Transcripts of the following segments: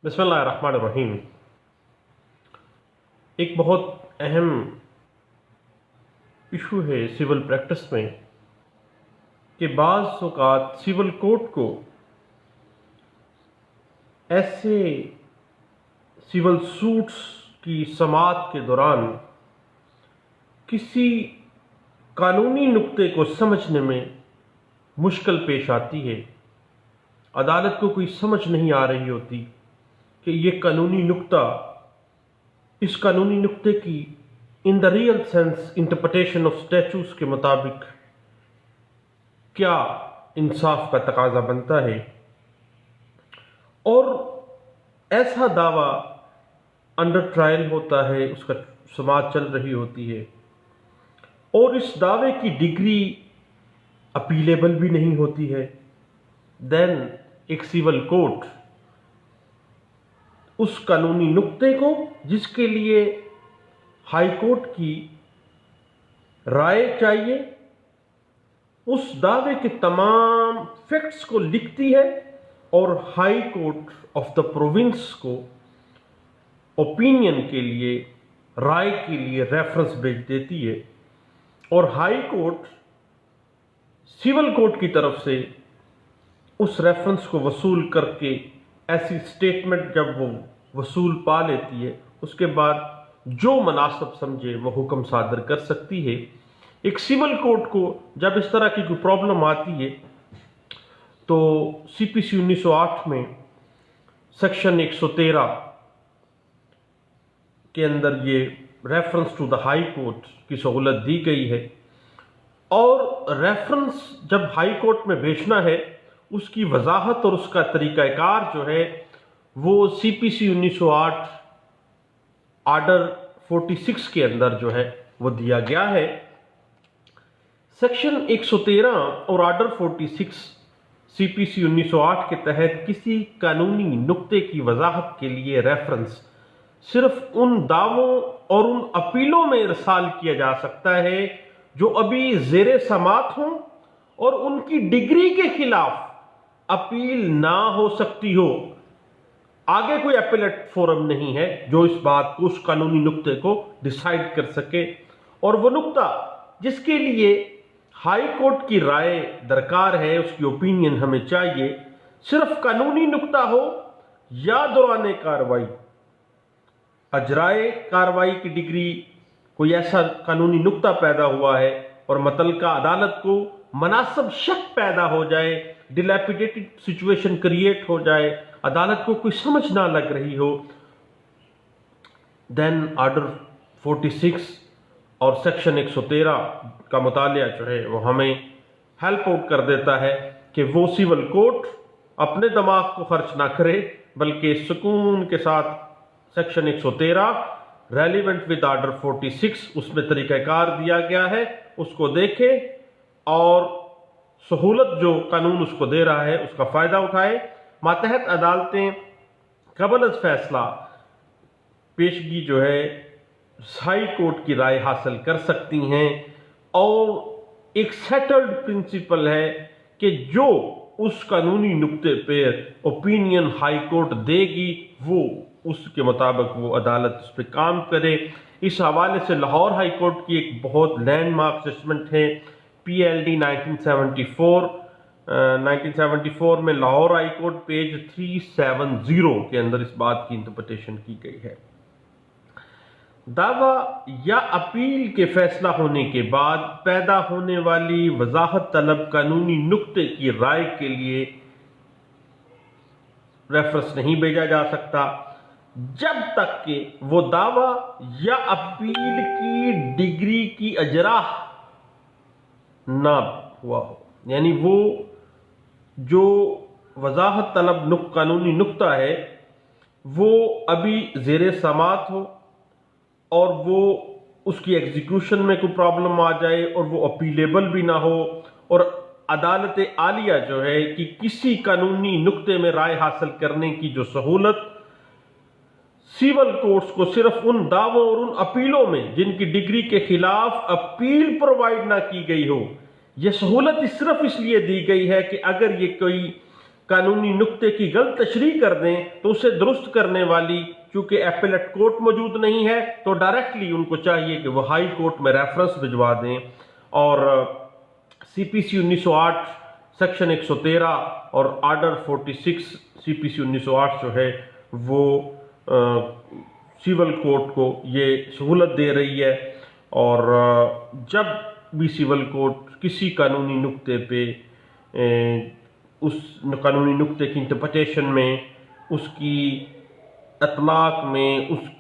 بسم اللہ الرحمن الرحیم۔ ایک بہت اہم ایشو ہے سول پریکٹس میں کہ بعض اوقات سول کورٹ کو ایسے سول سوٹس کی سماعت کے دوران کسی قانونی نقطے کو سمجھنے میں مشکل پیش آتی ہے۔ عدالت کو کوئی سمجھ نہیں آ رہی ہوتی کہ یہ قانونی نقطہ، اس قانونی نقطے کی in the real sense interpretation of statutes کے مطابق کیا انصاف کا تقاضا بنتا ہے، اور ایسا دعویٰ انڈر ٹرائل ہوتا ہے، اس کا سماعت چل رہی ہوتی ہے، اور اس دعوے کی ڈگری اپیلیبل بھی نہیں ہوتی ہے۔ دین ایک سول کورٹ اس قانونی نقطے کو، جس کے لیے ہائی کورٹ کی رائے چاہیے، اس دعوے کے تمام فیکٹس کو لکھتی ہے اور high court of the province کو اوپینین کے لیے، رائے کے لیے ریفرنس بھیج دیتی ہے، اور ہائی کورٹ سول کورٹ کی طرف سے اس ریفرنس کو وصول کر کے ایسی سٹیٹمنٹ جب وہ وصول پا لیتی ہے، اس کے بعد جو مناسب سمجھے وہ حکم صادر کر سکتی ہے۔ ایک سول کورٹ کو جب اس طرح کی کوئی پرابلم آتی ہے تو سی پی سی 1908 میں سیکشن 113 کے اندر یہ reference to the high court کی سہولت دی گئی ہے، اور ریفرنس جب ہائی کورٹ میں بھیجنا ہے، اس کی وضاحت اور اس کا طریقہ کار جو ہے وہ سی پی سی 1908 آرڈر 46 کے اندر جو ہے وہ دیا گیا ہے۔ سیکشن 113 اور آرڈر 46 سی پی سی 1908 کے تحت کسی قانونی نقطے کی وضاحت کے لیے ریفرنس صرف ان دعووں اور ان اپیلوں میں ارسال کیا جا سکتا ہے جو ابھی زیر سماعت ہوں اور ان کی ڈگری کے خلاف اپیل نہ ہو سکتی ہو۔ آگے کوئی اپیلیٹ فورم نہیں ہے جو اس بات کو، اس قانونی نقطے کو ڈیسائیڈ کر سکے، اور وہ نقطہ جس کے لیے ہائی کورٹ کی رائے درکار ہے، اس کی اوپینین ہمیں چاہیے، صرف قانونی نقطہ ہو یا دوران کاروائی، اجرائے کاروائی کی ڈگری کوئی ایسا قانونی نقطہ پیدا ہوا ہے اور متعلقہ عدالت کو مناسب شک پیدا ہو جائے، ڈیلیپیڈیٹڈ سچویشن کریٹ ہو جائے، عدالت کو کوئی سمجھ نہ لگ رہی ہو، دین آرڈر 46 اور سیکشن 113 کا مطالعہ جو ہے وہ ہمیں ہیلپ آؤٹ کر دیتا ہے کہ وہ سول کورٹ اپنے دماغ کو خرچ نہ کرے، بلکہ سکون کے ساتھ سیکشن 113 ریلیونٹ ود آرڈر 46 اس میں طریقہ کار دیا گیا ہے، اس کو دیکھے اور سہولت جو قانون اس کو دے رہا ہے اس کا فائدہ اٹھائے۔ ماتحت عدالتیں قبل از فیصلہ پیشگی جو ہے ہائی کورٹ کی رائے حاصل کر سکتی ہیں، اور ایک سیٹلڈ پرنسپل ہے کہ جو اس قانونی نقطے پہ اوپینین ہائی کورٹ دے گی وہ اس کے مطابق وہ عدالت اس پہ کام کرے۔ اس حوالے سے لاہور ہائی کورٹ کی ایک بہت لینڈ مارک ججمنٹ ہے، پی ایل ڈی 1974 میں لاہور ہائی کورٹ پیج 370 کے اندر اس بات کی انٹرپریٹیشن کی گئی ہے۔ دعویٰ یا اپیل کے فیصلہ ہونے کے بعد پیدا ہونے والی وضاحت طلب قانونی نقطے کی رائے کے لیے ریفرنس نہیں بھیجا جا سکتا جب تک کہ وہ دعویٰ یا اپیل کی ڈگری کی اجرا نہ ہوا ہو، یعنی وہ جو وضاحت طلب قانونی نقطہ ہے وہ ابھی زیر سماعت ہو، اور وہ اس کی ایگزیکیوشن میں کوئی پرابلم آ جائے اور وہ اپیلیبل بھی نہ ہو، اور عدالت عالیہ جو ہے کہ کسی قانونی نقطے میں رائے حاصل کرنے کی جو سہولت سول کورٹس کو صرف ان دعووں اور ان اپیلوں میں جن کی ڈگری کے خلاف اپیل پرووائڈ نہ کی گئی ہو، یہ سہولت صرف اس لیے دی گئی ہے کہ اگر یہ کوئی قانونی نقطے کی غلط تشریح کر دیں تو اسے درست کرنے والی چونکہ ایپیلیٹ کورٹ موجود نہیں ہے تو ڈائریکٹلی ان کو چاہیے کہ وہ ہائی کورٹ میں ریفرنس بھجوا دیں، اور سی پی سی 1908 سیکشن 113 اور آرڈر 46 سی پی سی 1908 جو ہے وہ سیول کورٹ کو یہ سہولت دے رہی ہے، اور جب بھی سیول کورٹ کسی قانونی نقطے پہ اس قانونی نقطے کی انٹرپریٹیشن میں، اس کی اطلاق میں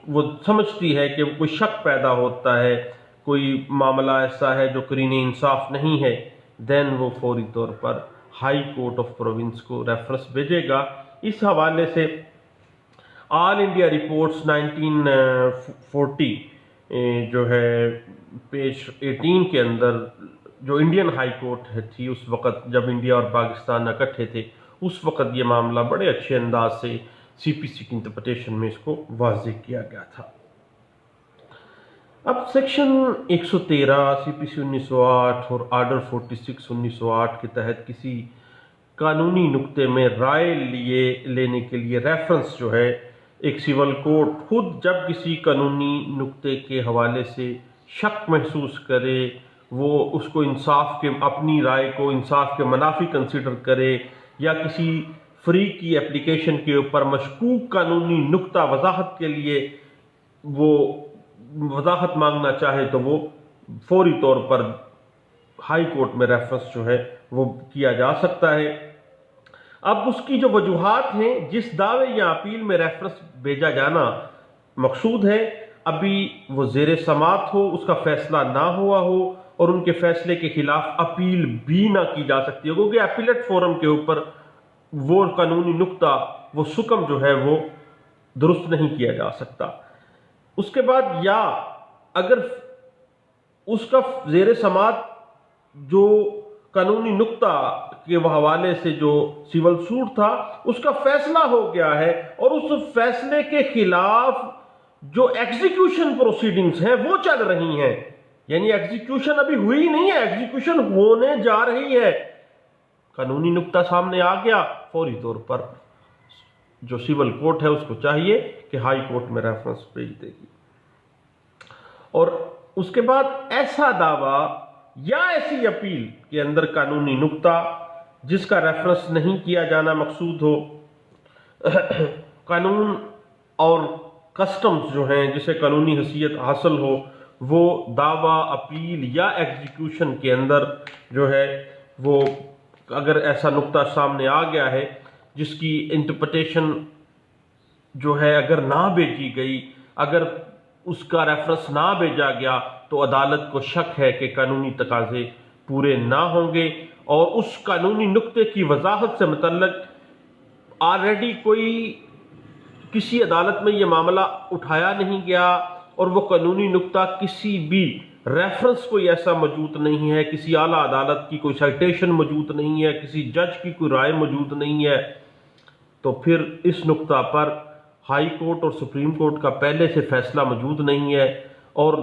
وہ سمجھتی ہے کہ کوئی شک پیدا ہوتا ہے، کوئی معاملہ ایسا ہے جو قرین انصاف نہیں ہے، دین وہ فوری طور پر ہائی کورٹ آف پروونس کو ریفرنس بھیجے گا۔ اس حوالے سے آل انڈیا رپورٹس 1940 جو ہے پیج 18 کے اندر، جو انڈین ہائی کورٹ تھی اس وقت جب انڈیا اور پاکستان اکٹھے تھے، اس وقت یہ معاملہ بڑے اچھے انداز سے سی پی سی کی انٹرپریٹیشن میں اس کو واضح کیا گیا تھا۔ اب سیکشن 113 سی پی سی 1908 اور آرڈر 46 1908 کے تحت کسی قانونی نقطے میں رائے لینے کے لیے ریفرنس جو ہے، ایک سیول کورٹ خود جب کسی قانونی نقطے کے حوالے سے شک محسوس کرے، وہ اس کو انصاف کے، اپنی رائے کو انصاف کے منافی کنسیڈر کرے، یا کسی فری کی اپلیکیشن کے اوپر مشکوک قانونی نقطہ وضاحت کے لیے وہ وضاحت مانگنا چاہے تو وہ فوری طور پر ہائی کورٹ میں ریفرنس جو ہے وہ کیا جا سکتا ہے۔ اب اس کی جو وجوہات ہیں، جس دعوے یا اپیل میں ریفرنس بھیجا جانا مقصود ہے، ابھی وہ زیر سماعت ہو، اس کا فیصلہ نہ ہوا ہو، اور ان کے فیصلے کے خلاف اپیل بھی نہ کی جا سکتی ہے، کیونکہ اپیلیٹ فورم کے اوپر وہ قانونی نقطہ، وہ سکم جو ہے وہ درست نہیں کیا جا سکتا۔ اس کے بعد یا اگر اس کا زیر سماعت جو قانونی نقطہ کے حوالے سے جو سیول سوٹ تھا اس کا فیصلہ ہو گیا ہے، اور اس فیصلے کے خلاف جو ایگزیکیوشن پروسیڈنگز ہیں وہ چل رہی ہیں، یعنی ایگزیکیوشن ابھی ہوئی نہیں ہے، ایگزیکیوشن ہونے جا رہی ہے، قانونی نقطہ سامنے آ گیا، فوری طور پر جو سیول کورٹ ہے اس کو چاہیے کہ ہائی کورٹ میں ریفرنس بھیج دے گی۔ اور اس کے بعد ایسا دعویٰ یا ایسی اپیل کے اندر قانونی نقطہ جس کا ریفرنس نہیں کیا جانا مقصود ہو، قانون اور کسٹمز جو ہیں جسے قانونی حیثیت حاصل ہو، وہ دعویٰ، اپیل یا ایگزیکیوشن کے اندر جو ہے وہ اگر ایسا نقطہ سامنے آ گیا ہے جس کی انٹرپریٹیشن جو ہے اگر نہ بھیجی گئی، اگر اس کا ریفرنس نہ بھیجا گیا تو عدالت کو شک ہے کہ قانونی تقاضے پورے نہ ہوں گے، اور اس قانونی نقطے کی وضاحت سے متعلق آلریڈی کوئی کسی عدالت میں یہ معاملہ اٹھایا نہیں گیا، اور وہ قانونی نقطہ کسی بھی ریفرنس کوئی ایسا موجود نہیں ہے، کسی اعلیٰ عدالت کی کوئی سائٹیشن موجود نہیں ہے، کسی جج کی کوئی رائے موجود نہیں ہے، تو پھر اس نقطہ پر ہائی کورٹ اور سپریم کورٹ کا پہلے سے فیصلہ موجود نہیں ہے، اور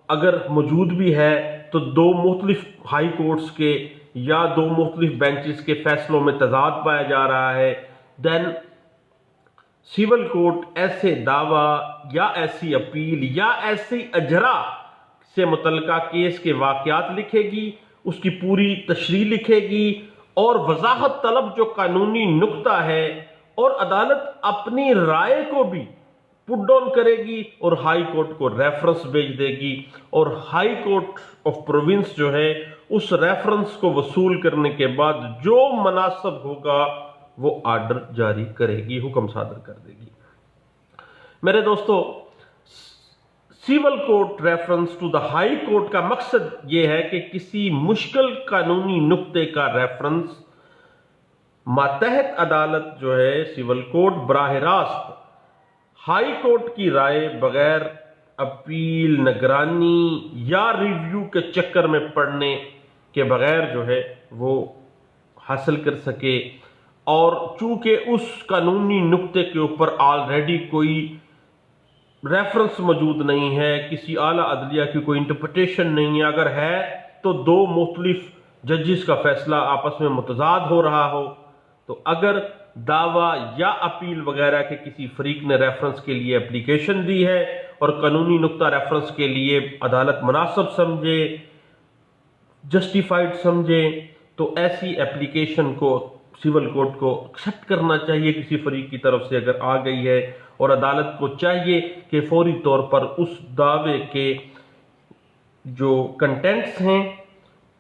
اگر موجود بھی ہے تو دو مختلف ہائی کورٹس کے یا دو مختلف بینچز کے فیصلوں میں تضاد پایا جا رہا ہے، دین سیول کورٹ ایسے دعویٰ یا ایسی اپیل یا ایسی اجرا سے متعلقہ کیس کے واقعات لکھے گی، اس کی پوری تشریح لکھے گی، اور وضاحت طلب جو قانونی نقطہ ہے، اور عدالت اپنی رائے کو بھی پٹ ڈاؤن کرے گی اور ہائی کورٹ کو ریفرنس بھیج دے گی، اور ہائی کورٹ آف پروونس جو ہے اس ریفرنس کو وصول کرنے کے بعد جو مناسب ہوگا وہ آرڈر جاری کرے گی، حکم صادر کر دے گی۔ میرے دوستو، civil court reference to the high court کا مقصد یہ ہے کہ کسی مشکل قانونی نقطے کا ریفرنس ماتحت عدالت جو ہے سیول کورٹ براہ راست ہائی کورٹ کی رائے بغیر اپیل، نگرانی یا ریویو کے چکر میں پڑنے کے بغیر جو ہے وہ حاصل کر سکے، اور چونکہ اس قانونی نقطے کے اوپر آلریڈی کوئی ریفرنس موجود نہیں ہے، کسی اعلیٰ عدلیہ کی کوئی انٹرپریٹیشن نہیں ہے، اگر ہے تو دو مختلف ججز کا فیصلہ آپس میں متضاد ہو رہا ہو، تو اگر دعویٰ یا اپیل وغیرہ کے کسی فریق نے ریفرنس کے لیے اپلیکیشن دی ہے اور قانونی نقطہ ریفرنس کے لیے عدالت مناسب سمجھے، جسٹیفائڈ سمجھے، تو ایسی اپلیکیشن کو سول کوڈ کو ایکسیپٹ کرنا چاہیے کسی فریق کی طرف سے اگر آ گئی ہے، اور عدالت کو چاہیے کہ فوری طور پر اس دعوے کے جو کنٹینٹس ہیں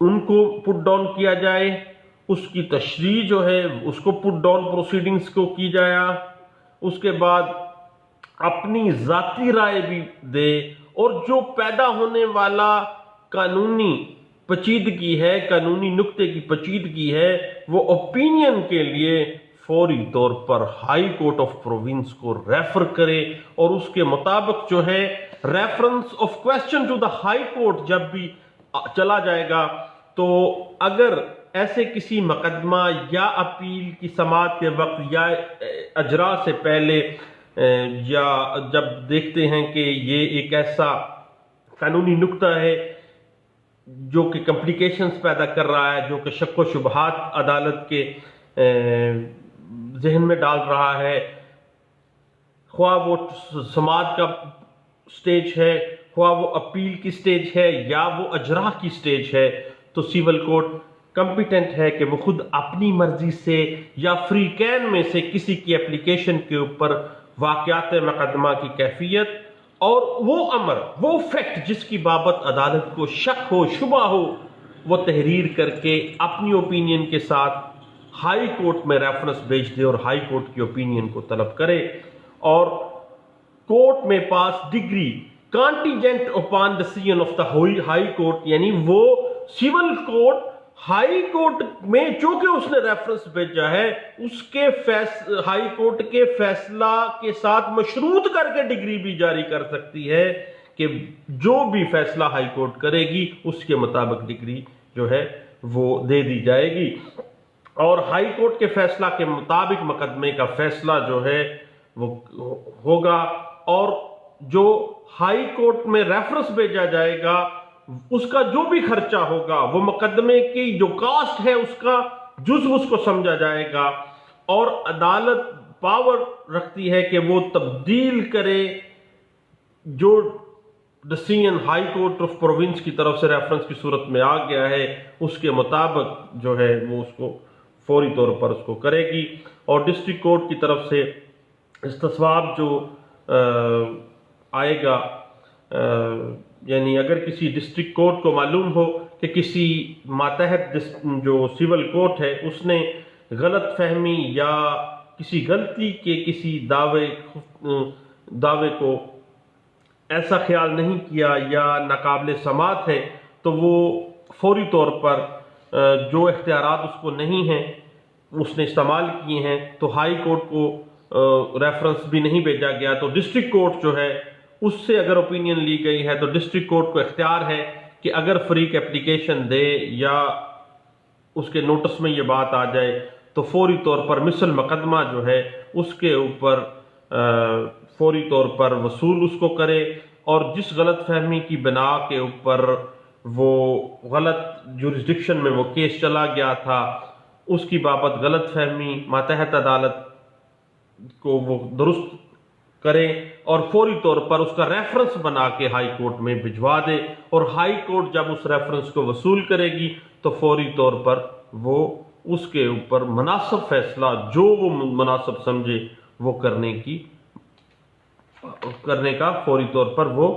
ان کو پٹ ڈاؤن کیا جائے، اس کی تشریح جو ہے اس کو پٹ ڈاؤن پروسیڈنگز کو کی جائے، اس کے بعد اپنی ذاتی رائے بھی دے، اور جو پیدا ہونے والا قانونی پیچیدگی ہے، قانونی نقطے کی پیچیدگی ہے، وہ اوپینین کے لیے فوری طور پر ہائی کورٹ آف پروونس کو ریفر کرے، اور اس کے مطابق جو ہے reference of question to the high court جب بھی چلا جائے گا، تو اگر ایسے کسی مقدمہ یا اپیل کی سماعت کے وقت یا اجرا سے پہلے یا جب دیکھتے ہیں کہ یہ ایک ایسا قانونی نقطہ ہے جو کہ کمپلیکیشنز پیدا کر رہا ہے، جو کہ شک و شبہات عدالت کے ذہن میں ڈال رہا ہے، خواہ وہ سماعت کا سٹیج ہے، خواہ وہ اپیل کی سٹیج ہے، یا وہ اجرا کی سٹیج ہے، تو سیول کوڈ کمپیٹنٹ ہے کہ وہ خود اپنی مرضی سے یا فریقین میں سے کسی کی اپلیکیشن کے اوپر واقعات مقدمہ کی کیفیت اور وہ امر، وہ فیکٹ جس کی بابت عدالت کو شک ہو، شبہ ہو، وہ تحریر کر کے اپنی اوپینین کے ساتھ ہائی کورٹ میں ریفرنس بھیج دے اور ہائی کورٹ کی اوپینین کو طلب کرے، اور کورٹ میں pass decree contingent upon decision of the high Court, یعنی وہ سول کورٹ ہائی کورٹ میں چونکہ اس نے ریفرنس بھیجا ہے، اس کے ہائی کورٹ کے فیصلہ کے ساتھ مشروط کر کے ڈگری بھی جاری کر سکتی ہے کہ جو بھی فیصلہ ہائی کورٹ کرے گی اس کے مطابق ڈگری جو ہے وہ دے دی جائے گی، اور ہائی کورٹ کے فیصلہ کے مطابق مقدمے کا فیصلہ جو ہے وہ ہوگا، اور جو ہائی کورٹ میں ریفرنس بھیجا جائے گا اس کا جو بھی خرچہ ہوگا وہ مقدمے کی جو کاسٹ ہے اس کا جزو اس کو سمجھا جائے گا، اور عدالت پاور رکھتی ہے کہ وہ تبدیل کرے جو decision high court of province کی طرف سے ریفرنس کی صورت میں آ گیا ہے اس کے مطابق جو ہے وہ اس کو فوری طور پر اس کو کرے گی، اور ڈسٹرکٹ کورٹ کی طرف سے استصواب جو آئے گا، یعنی اگر کسی ڈسٹرکٹ کورٹ کو معلوم ہو کہ کسی ماتحت جو سول کورٹ ہے اس نے غلط فہمی یا کسی غلطی کے کسی دعوے کو ایسا خیال نہیں کیا یا ناقابل سماعت ہے، تو وہ فوری طور پر جو اختیارات اس کو نہیں ہیں اس نے استعمال کیے ہیں، تو ہائی کورٹ کو ریفرنس بھی نہیں بھیجا گیا، تو ڈسٹرکٹ کورٹ جو ہے اس سے اگر اوپینین لی گئی ہے تو ڈسٹرکٹ کورٹ کو اختیار ہے کہ اگر فریق اپلیکیشن دے یا اس کے نوٹس میں یہ بات آ جائے تو فوری طور پر مثل مقدمہ جو ہے اس کے اوپر فوری طور پر وصول اس کو کرے، اور جس غلط فہمی کی بنا کے اوپر وہ غلط جورسڈکشن میں وہ کیس چلا گیا تھا اس کی بابت غلط فہمی ماتحت عدالت کو وہ درست کرے، اور فوری طور پر اس کا ریفرنس بنا کے ہائی کورٹ میں بھجوا دے، اور ہائی کورٹ جب اس ریفرنس کو وصول کرے گی تو فوری طور پر وہ اس کے اوپر مناسب فیصلہ جو وہ مناسب سمجھے وہ کرنے کا فوری طور پر وہ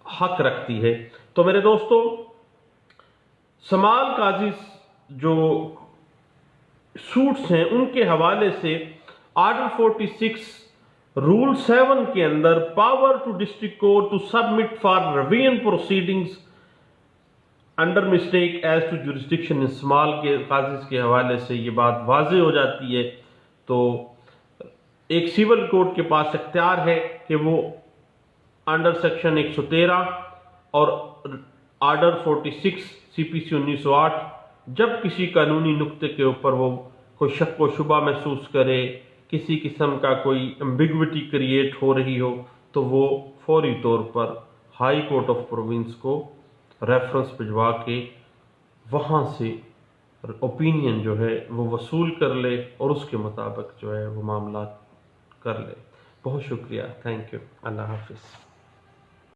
حق رکھتی ہے۔ تو میرے دوستو، سمال قاضی جو سوٹس ہیں ان کے حوالے سے آرڈر 46 رول 7 کے اندر power to district court to submit for revision proceedings under mistake as to jurisdiction in small کے قاضی کے حوالے سے یہ بات واضح ہو جاتی ہے۔ تو ایک سیول کورٹ کے پاس اختیار ہے کہ وہ انڈر سیکشن 113 اور آرڈر 46 سی پی سی 1908 جب کسی قانونی نقطے کے اوپر وہ کوئی شک و شبہ محسوس کرے، کسی قسم کا کوئی ایمبیگوٹی کریٹ ہو رہی ہو، تو وہ فوری طور پر ہائی کورٹ آف پروونس کو ریفرنس بھجوا کے وہاں سے اوپینین جو ہے وہ وصول کر لے اور اس کے مطابق جو ہے وہ معاملات کر لے۔ بہت شکریہ، تھینک یو، اللہ حافظ۔